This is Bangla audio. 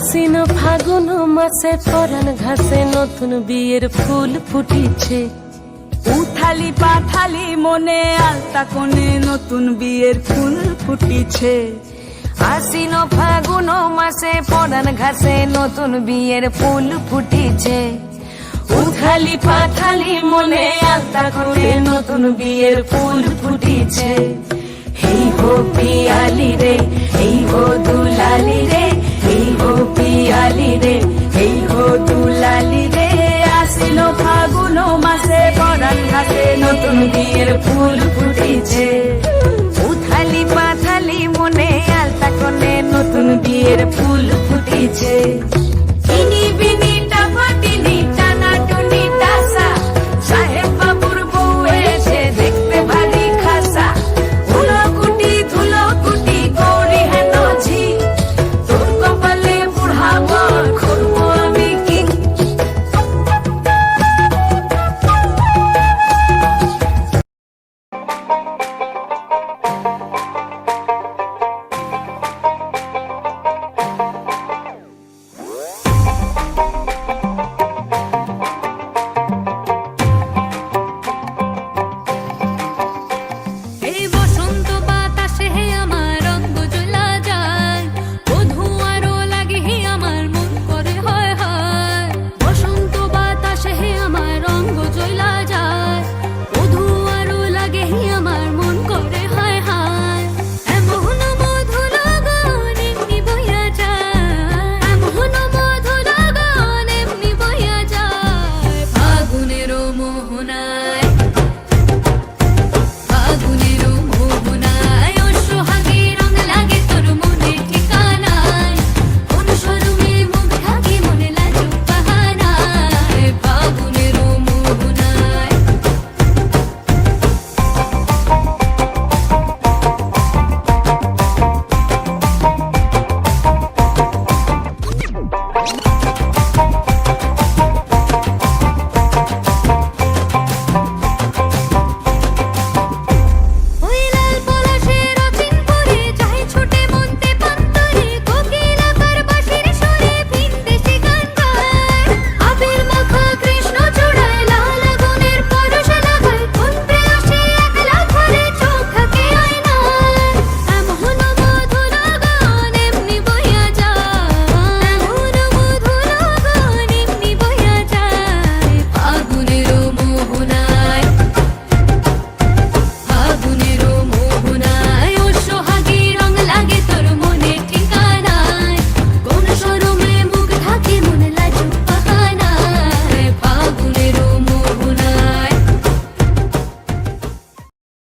আশ্বিন ফাগুন মাসে পরাণ ঘাসে নতুন বিয়ের ফুল ফুটিছে। উথালি পাথালি মনে আলতা কোণে নতুন বিয়ের ফুল ফুটিছে। আশ্বিন ফাগুন মাসে পরাণ ঘাসে নতুন বিয়ের ফুল ফুটিছে। উথালি পাথালি মনে আলতা কোণে নতুন বিয়ের ফুল ফুটিছে। এই হো পিয়ালি রে, এই হো দুলালি রে, এই হো পিয়ালি রে, এই হো দুলালি রে। আশ্বিন ফাগুন মাসে পরাণ ঘাসে নতুন বিয়ের ফুল ফুটিছে। উথালি পাথালি মনে আলতা কোণে নতুন বিয়ের ফুল ফুটিছে।